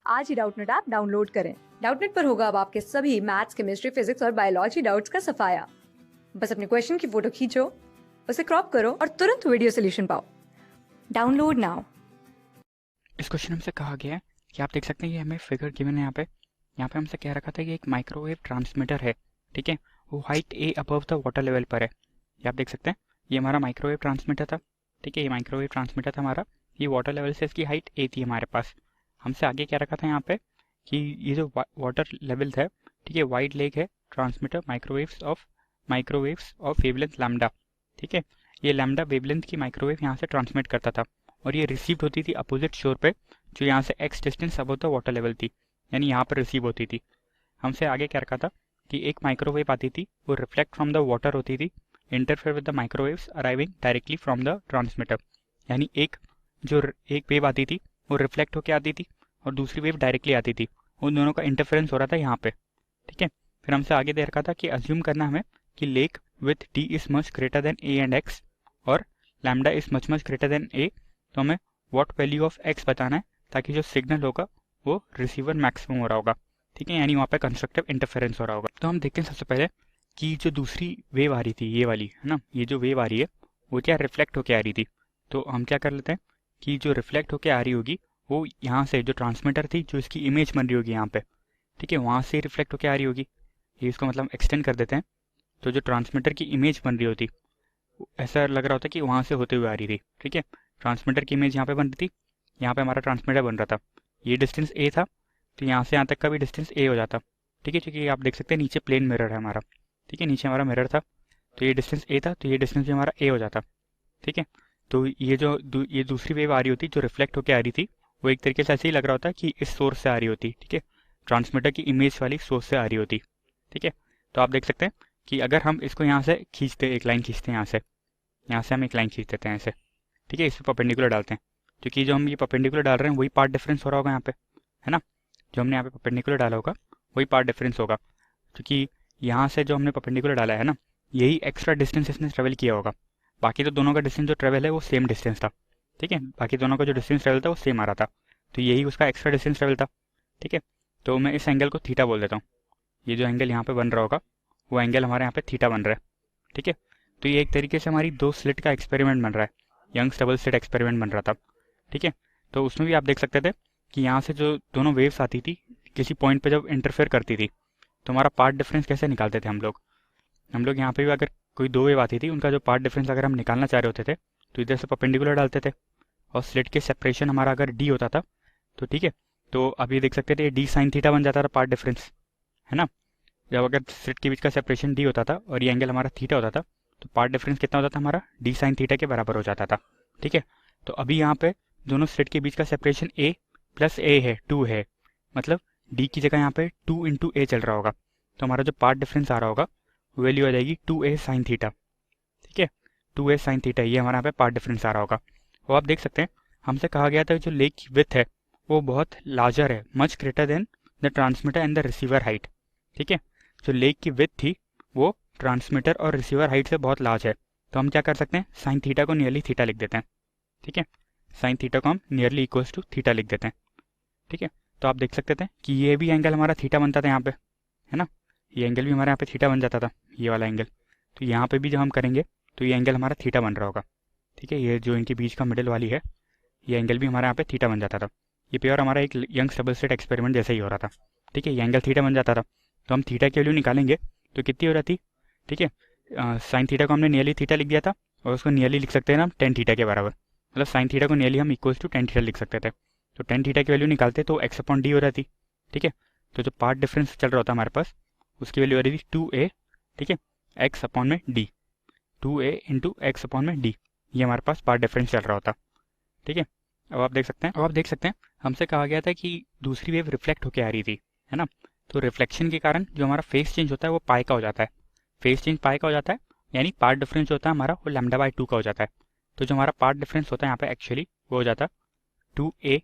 आज ही Doubtnut app download करें। Doubtnut पर होगा अब आपके सभी मैथ्स, केमिस्ट्री, फिजिक्स और बायोलॉजी डाउट्स का सफाया। बस अपने क्वेश्चन की फोटो खींचो, उसे क्रॉप करो और तुरंत वीडियो सोल्यूशन पाओ। Download now. इस क्वेश्चन हमसे कहा गया है कि आप देख सकते हैं ये हमें फिगर गिवन है यहाँ पे हमसे कह रखा था कि एक माइक्रोवेव ट्रांसमीटर है, ठीक है, वो height A above the water level पर है। ये आप देख सकते हैं ये हमारा माइक्रोवेव ट्रांसमीटर था, ठीक है, ये माइक्रोवेव ट्रांसमीटर था हमारा, ये वाटर लेवल से इसकी हाइट ए थी हमारे पास। हमसे आगे क्या रखा था यहाँ पे कि ये जो वाटर लेवल है, ठीक है, वाइड लेग है transmitter microwaves of wavelength lambda, ठीक है, ये लैम्डा वेवलेंथ की माइक्रोवेव यहाँ से ट्रांसमिट करता था और ये रिसीव होती थी अपोजिट शोर पे, जो यहाँ से x distance above the water level थी, यानी यहाँ पर रिसीव होती थी। हमसे आगे क्या रखा था कि एक माइक्रोवेव आती थी, वो रिफ्लेक्ट फ्रॉम द वाटर होती थी, interfere with the microwaves arriving directly from the transmitter, यानी एक वेव आती थी वो रिफ्लेक्ट होकर आती थी और दूसरी वेव डायरेक्टली आती थी, उन दोनों का इंटरफेरेंस हो रहा था यहाँ पे, ठीक है। फिर हमसे आगे दे रखा था कि अज्यूम करना हमें कि like with D is much greater than A and x और lambda is much greater than A, तो हमें व्हाट वैल्यू ऑफ एक्स बताना है ताकि जो सिग्नल होगा वो रिसीवर मैक्सिमम हो रहा होगा, ठीक है, यानी वहाँ पे कंस्ट्रक्टिव इंटरफेरेंस हो रहा होगा। तो हम देखते हैं सबसे पहले कि जो दूसरी वेव आ रही थी, ये वाली है ना, ये जो वेव आ रही है वो क्या रिफ्लेक्ट होके आ रही थी। तो हम क्या कर लेते हैं कि जो रिफ्लेक्ट होके आ रही होगी वो यहाँ से जो ट्रांसमीटर थी, जो इसकी इमेज बन रही होगी यहाँ पे, ठीक है, वहाँ से रिफ्लेक्ट होके आ रही होगी। ये इसको मतलब एक्सटेंड कर देते हैं, तो जो ट्रांसमीटर की इमेज बन रही होती ऐसा लग रहा होता कि वहाँ से होते हुए आ रही थी, ठीक है। ट्रांसमीटर की इमेज यहाँ पे बन रही थी, यहाँ पे हमारा ट्रांसमीटर बन रहा था, ये डिस्टेंस ए था, तो यहाँ से यहाँ तक का भी डिस्टेंस ए हो जाता, ठीक है, क्योंकि आप देख सकते हैं नीचे प्लेन मिरर है हमारा, ठीक है, नीचे हमारा मिरर था, तो ये डिस्टेंस ए था, तो ये डिस्टेंस भी हमारा ए हो जाता, ठीक है। तो ये दूसरी वेव आ रही होती जो रिफ्लेक्ट होकर आ रही थी, वो एक तरीके से ऐसे ही लग रहा होता कि इस सोर्स से आ रही होती, ठीक है, ट्रांसमीटर की इमेज वाली सोर्स से आ रही होती, ठीक है। तो आप देख सकते हैं कि अगर हम इसको यहाँ से खींचते, एक लाइन खींचते हैं यहाँ से हम एक लाइन खींच देते हैं ऐसे, ठीक है, इस पर परपेंडिकुलर डालते हैं, क्योंकि जो हम ये परपेंडिकुलर डाल रहे हैं वही पार्ट डिफरेंस हो रहा होगा यहाँ पे, है ना, जो हमने यहाँ पे परपेंडिकुलर डाला होगा वही पार्ट डिफरेंस होगा, क्योंकि यहाँ से जो हमने परपेंडिकुलर डाला है ना, यही एक्स्ट्रा डिस्टेंस इसने ट्रेवल किया होगा। बाकी तो दोनों का डिस्टेंस जो ट्रेवल है वो सेम डिस्टेंस था, ठीक है, बाकी दोनों का जो डिस्टेंस ट्रेवल था वो सेम आ रहा था, तो यही उसका एक्स्ट्रा डिस्टेंस ट्रेवल था, ठीक है। तो मैं इस एंगल को थीटा बोल देता हूँ, ये जो एंगल यहाँ पे बन रहा होगा वो एंगल हमारे यहाँ पे थीटा बन रहा है, ठीक है। तो ये एक तरीके से हमारी दो स्लिट का एक्सपेरिमेंट बन रहा है, यंग्स डबल स्लिट एक्सपेरिमेंट बन रहा था, ठीक है। तो उसमें भी आप देख सकते थे कि यहाँ से जो दोनों वेव्स आती थी किसी पॉइंट पे जब इंटरफेयर करती थी, तो हमारा पार्ट डिफरेंस कैसे निकालते थे हम लोग यहाँ पे भी अगर कोई दो वेव आती थी उनका जो पार्ट डिफरेंस अगर हम निकालना चाह रहे होते थे तो इधर से परपेंडिकुलर डालते थे, और स्लिट के सेपरेशन हमारा अगर डी होता था तो ठीक है, तो अब ये देख सकते थे डी साइन थीटा बन जाता था पार्ट डिफरेंस, है ना। जब अगर स्लिट के बीच का सेपरेशन डी होता था और ये एंगल हमारा थीटा होता था तो पार्ट डिफरेंस कितना होता था हमारा, डी साइन थीटा के बराबर हो जाता था, ठीक है। तो अभी यहाँ पे दोनों स्लिट के बीच का सेपरेशन ए प्लस ए है, 2 है, मतलब डी की जगह यहाँ पे 2 इंटू ए चल रहा होगा, तो हमारा जो पार्ट डिफरेंस आ रहा होगा वैल्यू आ जाएगी 2a साइन थीटा, ठीक है, 2a साइन थीटा, ये हमारा यहाँ पे पार्ट डिफरेंस आ रहा होगा। वो आप देख सकते हैं हमसे कहा गया था जो लेक की विड्थ है वो बहुत लार्जर है, much greater then the transmitter and the receiver height, ठीक है। जो लेक की विड्थ थी वो ट्रांसमीटर और रिसीवर हाइट से बहुत लार्ज है, तो हम क्या कर सकते हैं, साइन थीटा को नियरली थीटा लिख देते हैं, ठीक है, साइन थीटा को हम नियरली इक्वल्स टू थीटा लिख देते हैं, ठीक है। तो आप देख सकते थे कि ये भी एंगल हमारा थीटा बनता था यहाँ पे, है ना, ये एंगल भी हमारे यहाँ पे थीटा बन जाता था, ये वाला एंगल, तो यहाँ पे भी जब हम करेंगे तो ये एंगल हमारा थीटा बन रहा होगा, ठीक है, ये जो इनके बीच का मिडिल वाली है ये एंगल भी हमारे यहाँ पे थीटा बन जाता था। ये प्योर हमारा एक यंग्स डबल स्लिट एक्सपेरिमेंट जैसे ही हो रहा था, ठीक है, ये एंगल थीटा बन जाता था, तो हम थीटा की वैल्यू निकालेंगे तो कितनी हो जाती, ठीक है, साइन थीटा को हमने नियरली थीटा लिख दिया था और उसको नियरली लिख सकते हैं हम टेन थीटा के बराबर, मतलब साइन थीटा को नियरली हम इक्वल्स टू टेन थीटा लिख सकते थे, तो टेन थीटा की वैल्यू निकालते तो एक्स अपॉन डी हो जाती, ठीक है। तो जो पार्ट डिफरेंस चल रहा होता हमारे पास उसकी वैल्यू आ रही थी 2a, ठीक है, एक्स अपॉन में D, 2a into x upon में डी, ये हमारे पास पार्ट डिफरेंस चल रहा होता, ठीक है। अब आप देख सकते हैं हमसे कहा गया था कि दूसरी वेव रिफ्लेक्ट होकर आ रही थी, है ना, तो रिफ्लेक्शन के कारण जो हमारा फेस चेंज होता है वो पाई का हो जाता है, फेस चेंज पाई का हो जाता है, यानी पार्ट डिफरेंस जो होता है हमारा वो लैम्डा बाई 2 का हो जाता है। तो जो हमारा पार्ट डिफरेंस होता है यहाँ पे एक्चुअली वो हो जाता 2a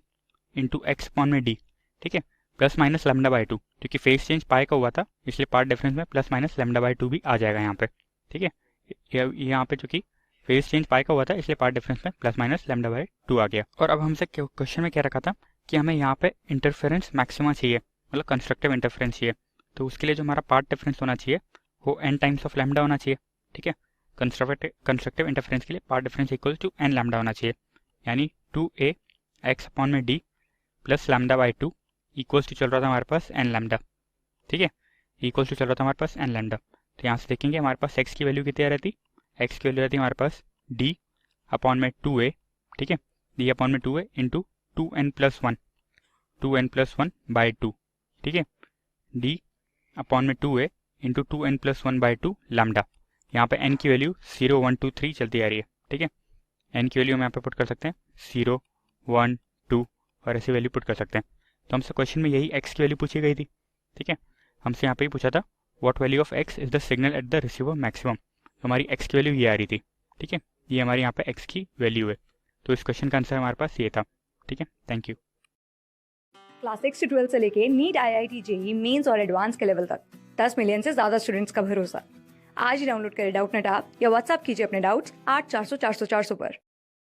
इंटू एक्स अपॉन में डी, ठीक है, प्लस माइनस लैम्डा बाई 2, क्योंकि फेस चेंज पाई का हुआ था इसलिए पार्ट डिफरेंस में प्लस माइनस लैम्डा बाई 2 भी आ जाएगा यहाँ पे, ठीक है। यहाँ पे चूंकि फेस चेंज पाई का हुआ था इसलिए पार्ट डिफरेंस में प्लस माइनस लैम्डा बाई 2 आ गया। और अब हमसे क्वेश्चन में क्या रखा था कि हमें यहाँ पे इंटरफेरेंस मैक्सिमा चाहिए, मतलब कंस्ट्रक्टिव इंटरफेरेंस चाहिए। तो उसके लिए जो हमारा पाथ डिफरेंस होना चाहिए वो n टाइम्स ऑफ लैम्डा होना चाहिए, ठीक है। कंस्ट्रक्टिव इंटरफेरेंस के लिए path difference equal to n lambda होना चाहिए, यानी 2a x अपॉन में d plus lambda by 2 equals to चल रहा था हमारे पास n लैम्डा, ठीक है। इक्वल्स टू चल रहा था हमारे पास n लैम्डा। तो यहाँ से देखेंगे हमारे पास x की वैल्यू कितनी आ रहती, x की वैल्यू रहती है हमारे पास d अपॉन में 2a, ठीक है। d अपॉन में 2a इंटू 2n+1 बाई 2, ठीक है। d अपॉन में 2a इंटू 2n+1/2 लैम्डा। यहाँ पे n की वैल्यू 0 1 2 3 चलती आ रही है, ठीक है। n की वैल्यू हम यहाँ पे पुट कर सकते हैं 0 1 2 और ऐसी वैल्यू पुट कर सकते हैं। तो हमसे क्वेश्चन में यही x की वैल्यू पूछी गई थी, ठीक है। हमसे यहाँ पे ही पूछा था what value of x is the signal at the receiver maximum. तो हमारी x की वैल्यू ये आ रही थी, ठीक है। ये हमारी यहाँ पे x की वैल्यू है। तो इस क्वेश्चन का आंसर हमारे पास ये था, ठीक है। Thank you. क्लास 6 से 12 से लेके नीट, IIT, JEE मेंस और एडवांस के लेवल तक 10 मिलियन से ज्यादा स्टूडेंट्स का भरोसा। आज ही डाउनलोड करें डाउटनेट ऐप या व्हाट्सएप कीजिए अपने डाउट्स 8400 400 400 पर।